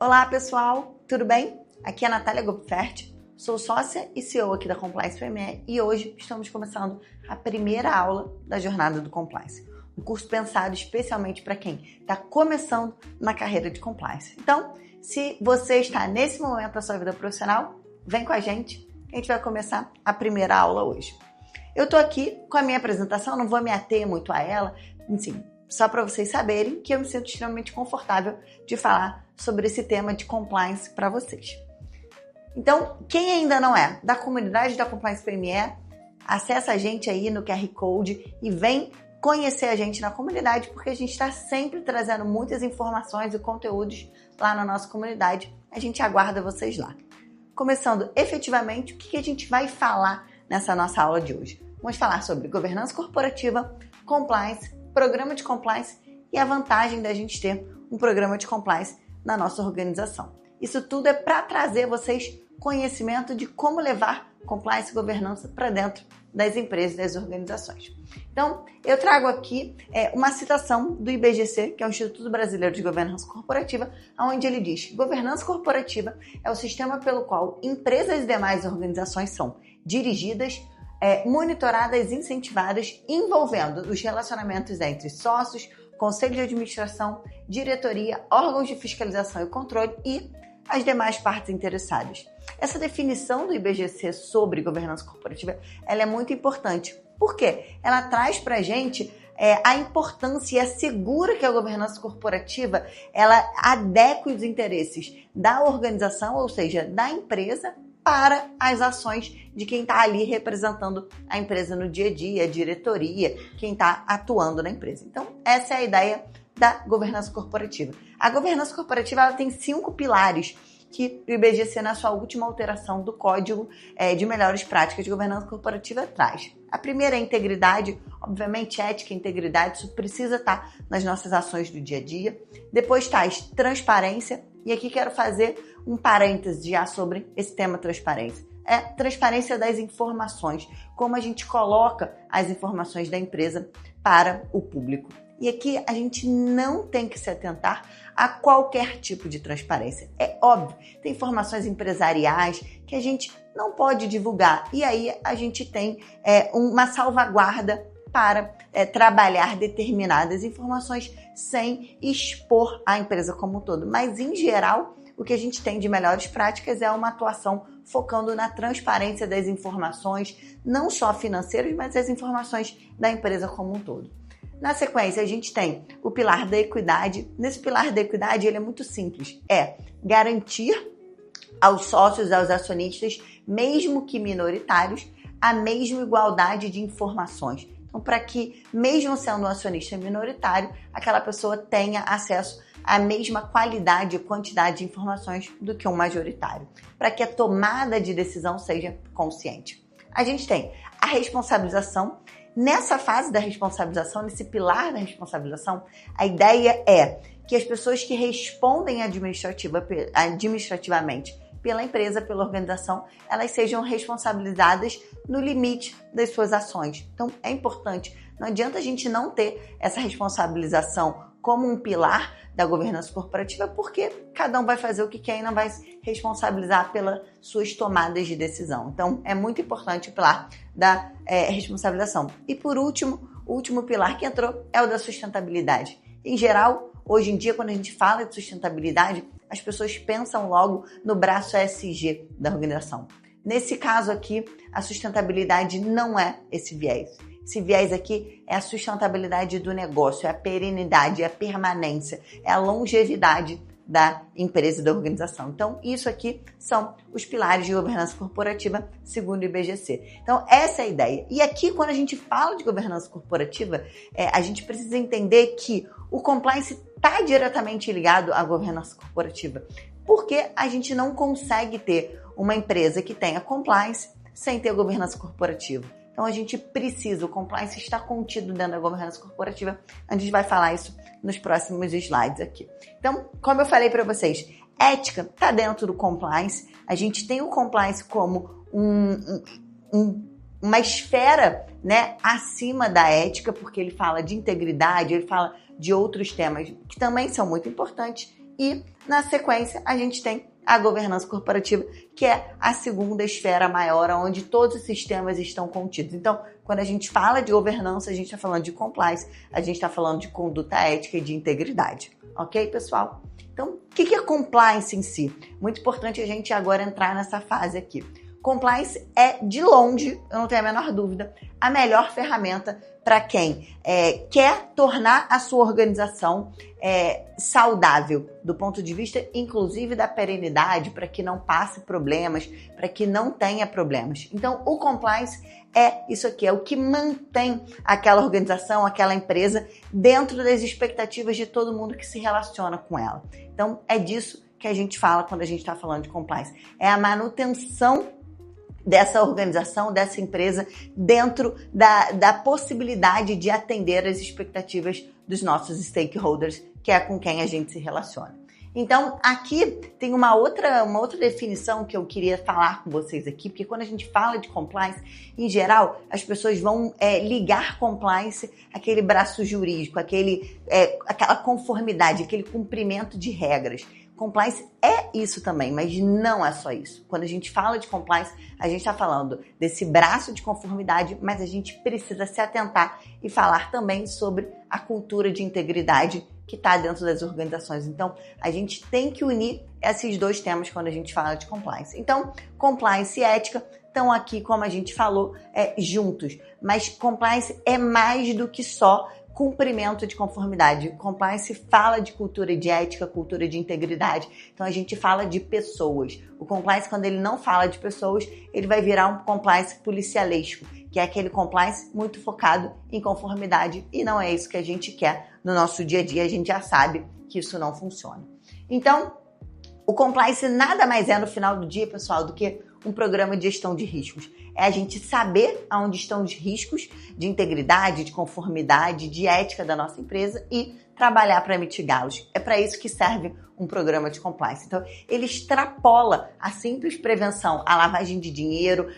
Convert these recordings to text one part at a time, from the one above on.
Olá pessoal, tudo bem? Aqui é a Natália Gopfert, sou sócia e CEO aqui da Compliance PME e hoje estamos começando a primeira aula da Jornada do Compliance, um curso pensado especialmente para quem está começando na carreira de Compliance. Então, se você está nesse momento da sua vida profissional, vem com a gente vai começar a primeira aula hoje. Eu estou aqui com a minha apresentação, não vou me ater muito a ela, enfim, só para vocês saberem que eu me sinto extremamente confortável de falar sobre esse tema de compliance para vocês. Então, quem ainda não é da comunidade da Compliance PME, acessa a gente aí no QR Code e vem conhecer a gente na comunidade, porque a gente está sempre trazendo muitas informações e conteúdos lá na nossa comunidade. A gente aguarda vocês lá. Começando efetivamente, o que a gente vai falar nessa nossa aula de hoje? Vamos falar sobre governança corporativa, compliance, programa de compliance e a vantagem da gente ter um programa de compliance na nossa organização. Isso tudo é para trazer vocês conhecimento de como levar compliance e governança para dentro das empresas e das organizações. Então, eu trago aqui uma citação do IBGC, que é o Instituto Brasileiro de Governança Corporativa, onde ele diz: governança corporativa é o sistema pelo qual empresas e demais organizações são dirigidas, monitoradas e incentivadas, envolvendo os relacionamentos entre sócios, conselho de administração, diretoria, órgãos de fiscalização e controle e as demais partes interessadas. Essa definição do IBGC sobre governança corporativa, ela é muito importante. Por quê? Ela traz para a gente a importância e assegura que a governança corporativa ela adequa os interesses da organização, ou seja, da empresa, para as ações de quem está ali representando a empresa no dia a dia, a diretoria, quem está atuando na empresa. Então, essa é a ideia da governança corporativa. A governança corporativa ela tem 5 pilares que o IBGC, na sua última alteração do Código de Melhores Práticas de Governança Corporativa, traz. A primeira é a integridade, obviamente ética e integridade, isso precisa estar nas nossas ações do dia a dia. Depois traz transparência, e aqui quero fazer um parêntese já sobre esse tema transparência. É transparência das informações, como a gente coloca as informações da empresa para o público. E aqui a gente não tem que se atentar a qualquer tipo de transparência. É óbvio, tem informações empresariais que a gente não pode divulgar. E aí a gente tem uma salvaguarda para trabalhar determinadas informações sem expor a empresa como um todo. Mas, em geral, o que a gente tem de melhores práticas é uma atuação focando na transparência das informações, não só financeiras, mas as informações da empresa como um todo. Na sequência, a gente tem o pilar da equidade. Nesse pilar da equidade, ele é muito simples. É garantir aos sócios, aos acionistas, mesmo que minoritários, a mesma igualdade de informações. Então, para que, mesmo sendo um acionista minoritário, aquela pessoa tenha acesso à mesma qualidade e quantidade de informações do que um majoritário, para que a tomada de decisão seja consciente. A gente tem a responsabilização. Nessa fase da responsabilização, nesse pilar da responsabilização, a ideia é que as pessoas que respondem administrativamente pela empresa, pela organização, elas sejam responsabilizadas no limite das suas ações. Então, é importante. Não adianta a gente não ter essa responsabilização como um pilar da governança corporativa, porque cada um vai fazer o que quer e não vai se responsabilizar pelas suas tomadas de decisão. Então, é muito importante o pilar da responsabilização. E, por último, o último pilar que entrou é o da sustentabilidade. Em geral, hoje em dia, quando a gente fala de sustentabilidade, as pessoas pensam logo no braço ESG da organização. Nesse caso aqui, a sustentabilidade não é esse viés. Esse viés aqui é a sustentabilidade do negócio, é a perenidade, é a permanência, é a longevidade da empresa e da organização. Então, isso aqui são os pilares de governança corporativa, segundo o IBGC. Então, essa é a ideia. E aqui, quando a gente fala de governança corporativa, a gente precisa entender que o compliance está diretamente ligado à governança corporativa, porque a gente não consegue ter uma empresa que tenha compliance sem ter governança corporativa. Então, a gente precisa, o compliance está contido dentro da governança corporativa. A gente vai falar isso nos próximos slides aqui. Então, como eu falei para vocês, ética está dentro do compliance. A gente tem o compliance como uma esfera, né, acima da ética, porque ele fala de integridade, ele fala de outros temas que também são muito importantes. E, na sequência, a gente tem a governança corporativa, que é a segunda esfera maior, onde todos os sistemas estão contidos. Então, quando a gente fala de governança, a gente está falando de compliance, a gente está falando de conduta ética e de integridade. Ok, pessoal? Então, o que é compliance em si? Muito importante a gente agora entrar nessa fase aqui. Compliance é, de longe, eu não tenho a menor dúvida, a melhor ferramenta para quem quer tornar a sua organização saudável, do ponto de vista, inclusive, da perenidade, para que não passe problemas, para que não tenha problemas. Então, o compliance é isso aqui, é o que mantém aquela organização, aquela empresa, dentro das expectativas de todo mundo que se relaciona com ela. Então, é disso que a gente fala quando a gente está falando de compliance. É a manutenção dessa organização, dessa empresa, dentro da possibilidade de atender as expectativas dos nossos stakeholders, que é com quem a gente se relaciona. Então, aqui tem uma outra definição que eu queria falar com vocês aqui, porque quando a gente fala de compliance, em geral, as pessoas vão ligar compliance àquele braço jurídico, aquela conformidade, aquele cumprimento de regras. Compliance é isso também, mas não é só isso. Quando a gente fala de compliance, a gente está falando desse braço de conformidade, mas a gente precisa se atentar e falar também sobre a cultura de integridade que está dentro das organizações. Então, a gente tem que unir esses dois temas quando a gente fala de compliance. Então, compliance e ética estão aqui, como a gente falou, juntos. Mas compliance é mais do que só cumprimento de conformidade. Compliance fala de cultura de ética, cultura de integridade. Então, a gente fala de pessoas. O compliance, quando ele não fala de pessoas, ele vai virar um compliance policialesco, que é aquele compliance muito focado em conformidade, e não é isso que a gente quer no nosso dia a dia. A gente já sabe que isso não funciona. Então, o compliance nada mais é, no final do dia, pessoal, do que um programa de gestão de riscos. É a gente saber aonde estão os riscos de integridade, de conformidade, de ética da nossa empresa e trabalhar para mitigá-los. É para isso que serve um programa de compliance. Então, ele extrapola a simples prevenção à lavagem de dinheiro,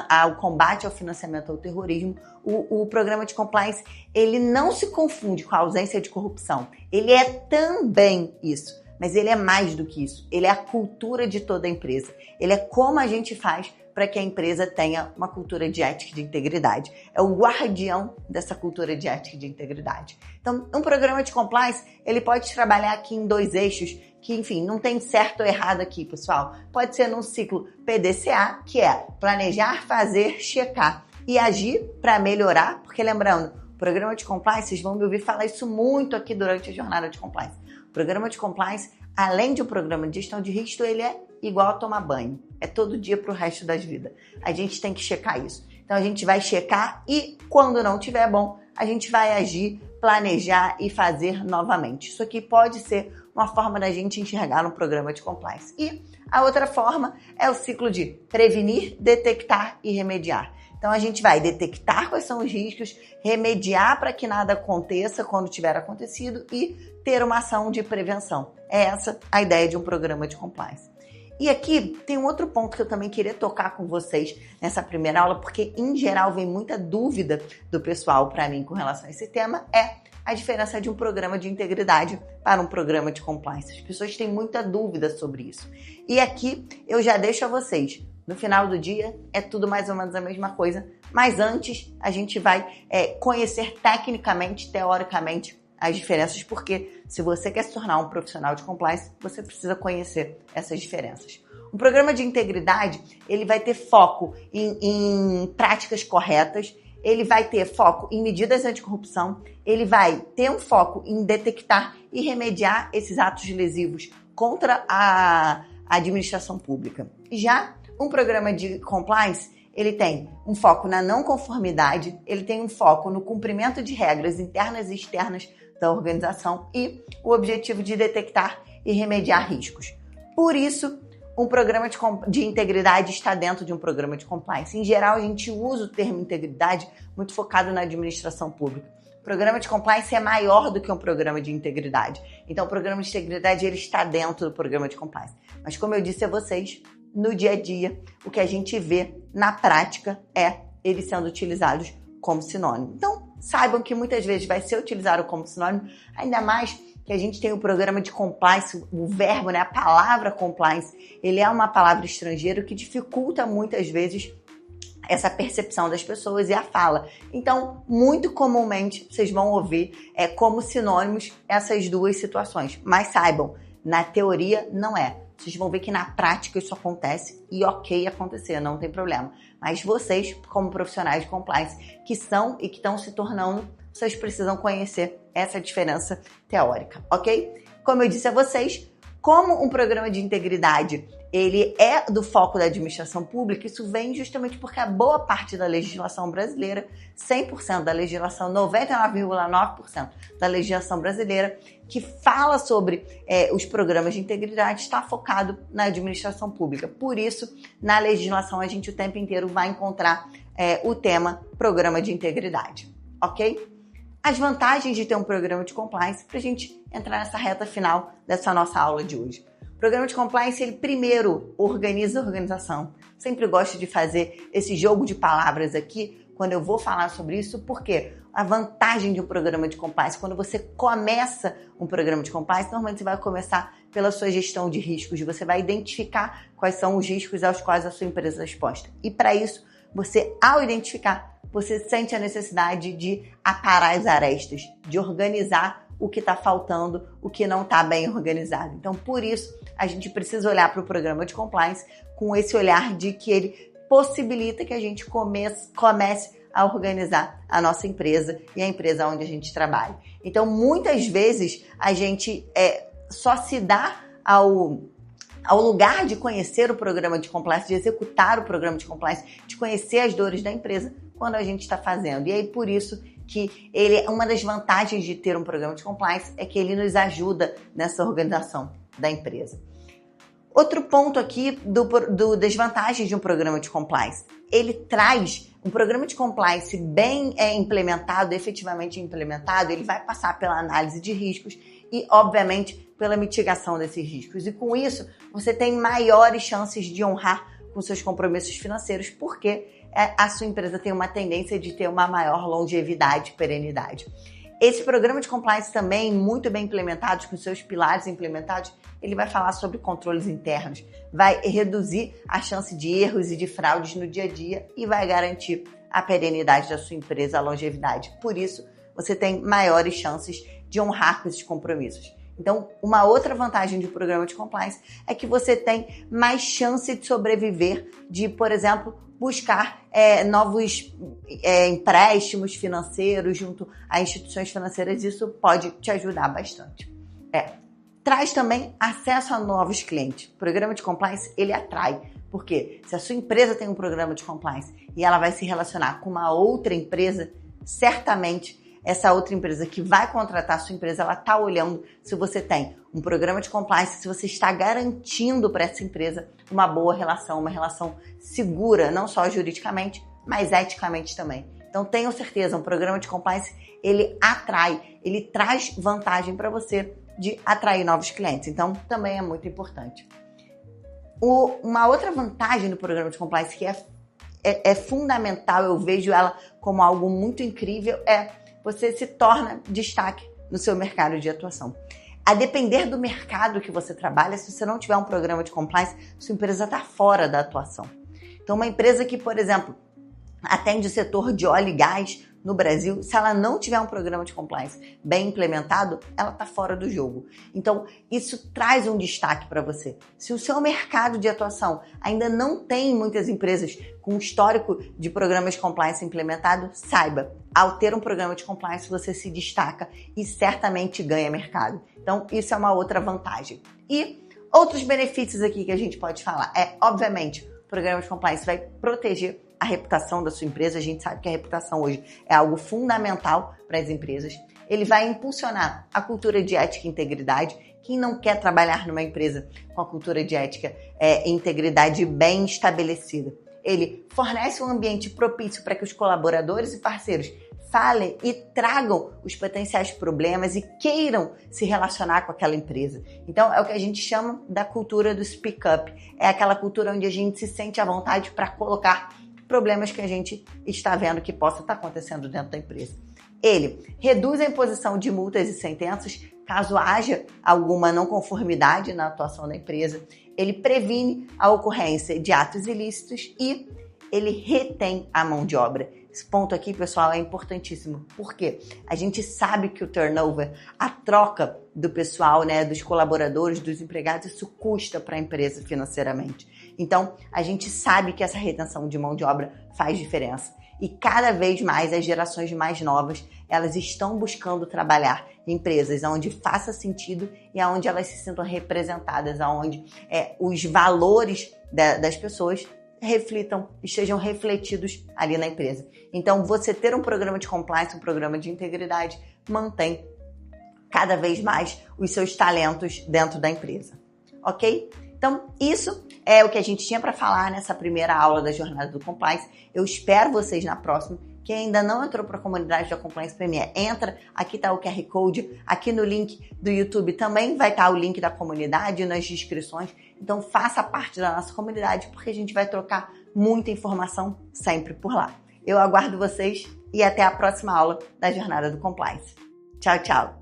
ao combate ao financiamento ao terrorismo. O programa de compliance, ele não se confunde com a ausência de corrupção. Ele é também isso. Mas ele é mais do que isso. Ele é a cultura de toda a empresa. Ele é como a gente faz para que a empresa tenha uma cultura de ética e de integridade. É o guardião dessa cultura de ética e de integridade. Então, um programa de compliance, ele pode trabalhar aqui em dois eixos que, enfim, não tem certo ou errado aqui, pessoal. Pode ser num ciclo PDCA, que é planejar, fazer, checar e agir para melhorar, porque lembrando, o programa de compliance, vocês vão me ouvir falar isso muito aqui durante a jornada de compliance. O programa de compliance, além de um programa de gestão de risco, ele é igual a tomar banho. É todo dia para o resto das vidas. A gente tem que checar isso. Então, a gente vai checar e, quando não estiver bom, a gente vai agir, planejar e fazer novamente. Isso aqui pode ser uma forma da gente enxergar um programa de compliance. E a outra forma é o ciclo de prevenir, detectar e remediar. Então, a gente vai detectar quais são os riscos, remediar para que nada aconteça quando tiver acontecido e ter uma ação de prevenção. É essa a ideia de um programa de compliance. E aqui tem um outro ponto que eu também queria tocar com vocês nessa primeira aula, porque em geral vem muita dúvida do pessoal para mim com relação a esse tema, é a diferença de um programa de integridade para um programa de compliance. As pessoas têm muita dúvida sobre isso. E aqui eu já deixo a vocês. No final do dia, é tudo mais ou menos a mesma coisa, mas antes a gente vai conhecer tecnicamente, teoricamente, as diferenças, porque se você quer se tornar um profissional de compliance, você precisa conhecer essas diferenças. Um programa de integridade, ele vai ter foco em práticas corretas, ele vai ter foco em medidas anticorrupção, ele vai ter um foco em detectar e remediar esses atos lesivos contra a administração pública. Já um programa de compliance, ele tem um foco na não conformidade, ele tem um foco no cumprimento de regras internas e externas da organização e o objetivo de detectar e remediar riscos. Por isso, um programa de integridade está dentro de um programa de compliance. Em geral, a gente usa o termo integridade muito focado na administração pública. O programa de compliance é maior do que um programa de integridade. Então, o programa de integridade ele está dentro do programa de compliance. Mas, como eu disse a vocês, no dia a dia, o que a gente vê na prática é eles sendo utilizados como sinônimo. Então, saibam que muitas vezes vai ser utilizado como sinônimo, ainda mais que a gente tem o programa de compliance, o verbo, né, a palavra compliance, ele é uma palavra estrangeira que dificulta muitas vezes essa percepção das pessoas e a fala. Então, muito comumente, vocês vão ouvir como sinônimos essas duas situações. Mas saibam, na teoria não é. Vocês vão ver que na prática isso acontece e ok acontecer, não tem problema. Mas vocês, como profissionais de compliance, que são e que estão se tornando, vocês precisam conhecer essa diferença teórica, ok? Como eu disse a vocês, como um programa de integridade ele é do foco da administração pública, isso vem justamente porque a boa parte da legislação brasileira, 100% da legislação, 99,9% da legislação brasileira, que fala sobre os programas de integridade, está focado na administração pública. Por isso, na legislação, a gente o tempo inteiro vai encontrar o tema programa de integridade, ok? As vantagens de ter um programa de compliance para a gente entrar nessa reta final dessa nossa aula de hoje. O programa de compliance, ele primeiro organiza a organização. Sempre gosto de fazer esse jogo de palavras aqui quando eu vou falar sobre isso, porque a vantagem de um programa de compliance, quando você começa um programa de compliance, normalmente você vai começar pela sua gestão de riscos, você vai identificar quais são os riscos aos quais a sua empresa é exposta. E para isso, você, ao identificar, você sente a necessidade de aparar as arestas, de organizar o que está faltando, o que não está bem organizado. Então, por isso, a gente precisa olhar para o programa de compliance com esse olhar de que ele possibilita que a gente comece a organizar a nossa empresa e a empresa onde a gente trabalha. Então, muitas vezes, a gente só se dá ao lugar de conhecer o programa de compliance, de executar o programa de compliance, de conhecer as dores da empresa quando a gente está fazendo. E aí, por isso que uma das vantagens de ter um programa de compliance é que ele nos ajuda nessa organização da empresa. Outro ponto aqui das vantagens de um programa de compliance. Ele traz um programa de compliance bem implementado, efetivamente implementado, ele vai passar pela análise de riscos e, obviamente, pela mitigação desses riscos. E com isso, você tem maiores chances de honrar com seus compromissos financeiros, porque a sua empresa tem uma tendência de ter uma maior longevidade e perenidade. Esse programa de compliance também, muito bem implementado, com seus pilares implementados, ele vai falar sobre controles internos, vai reduzir a chance de erros e de fraudes no dia a dia e vai garantir a perenidade da sua empresa, a longevidade. Por isso, você tem maiores chances de honrar com esses compromissos. Então, uma outra vantagem do programa de compliance é que você tem mais chance de sobreviver, de, por exemplo, buscar novos empréstimos financeiros junto a instituições financeiras. Isso pode te ajudar bastante. Traz também acesso a novos clientes. O programa de compliance, ele atrai. Porque se a sua empresa tem um programa de compliance e ela vai se relacionar com uma outra empresa, certamente essa outra empresa que vai contratar a sua empresa, ela está olhando se você tem um programa de compliance, se você está garantindo para essa empresa uma boa relação, uma relação segura, não só juridicamente, mas eticamente também. Então, tenham certeza, um programa de compliance, ele atrai, ele traz vantagem para você de atrair novos clientes. Então, também é muito importante. Uma outra vantagem do programa de compliance que é fundamental, eu vejo ela como algo muito incrível, você se torna destaque no seu mercado de atuação. A depender do mercado que você trabalha, se você não tiver um programa de compliance, sua empresa está fora da atuação. Então, uma empresa que, por exemplo, atende o setor de óleo e gás no Brasil, se ela não tiver um programa de compliance bem implementado, ela está fora do jogo. Então, isso traz um destaque para você. Se o seu mercado de atuação ainda não tem muitas empresas com histórico de programas de compliance implementado, saiba, ao ter um programa de compliance, você se destaca e certamente ganha mercado. Então, isso é uma outra vantagem. E outros benefícios aqui que a gente pode falar obviamente, o programa de compliance vai proteger a reputação da sua empresa. A gente sabe que a reputação hoje é algo fundamental para as empresas. Ele vai impulsionar a cultura de ética e integridade. Quem não quer trabalhar numa empresa com a cultura de ética e integridade bem estabelecida? Ele fornece um ambiente propício para que os colaboradores e parceiros falem e tragam os potenciais problemas e queiram se relacionar com aquela empresa. Então, é o que a gente chama da cultura do speak up. É aquela cultura onde a gente se sente à vontade para colocar problemas que a gente está vendo que possa estar acontecendo dentro da empresa. Ele reduz a imposição de multas e sentenças caso haja alguma não conformidade na atuação da empresa. Ele previne a ocorrência de atos ilícitos e ele retém a mão de obra. Esse ponto aqui, pessoal, é importantíssimo. Por quê? A gente sabe que o turnover, a troca do pessoal, né, dos colaboradores, dos empregados, isso custa para a empresa financeiramente. Então, a gente sabe que essa retenção de mão de obra faz diferença. E cada vez mais as gerações mais novas, elas estão buscando trabalhar em empresas onde faça sentido e onde elas se sintam representadas, onde os valores das pessoas estejam refletidos ali na empresa. Então, você ter um programa de compliance, um programa de integridade, mantém cada vez mais os seus talentos dentro da empresa, ok? Então, isso é o que a gente tinha para falar nessa primeira aula da Jornada do Compliance. Eu espero vocês na próxima. Quem ainda não entrou para a comunidade da Compliance PME, entra, aqui está o QR Code, aqui no link do YouTube também vai estar o link da comunidade nas descrições. Então faça parte da nossa comunidade, porque a gente vai trocar muita informação sempre por lá. Eu aguardo vocês e até a próxima aula da Jornada do Compliance. Tchau, tchau!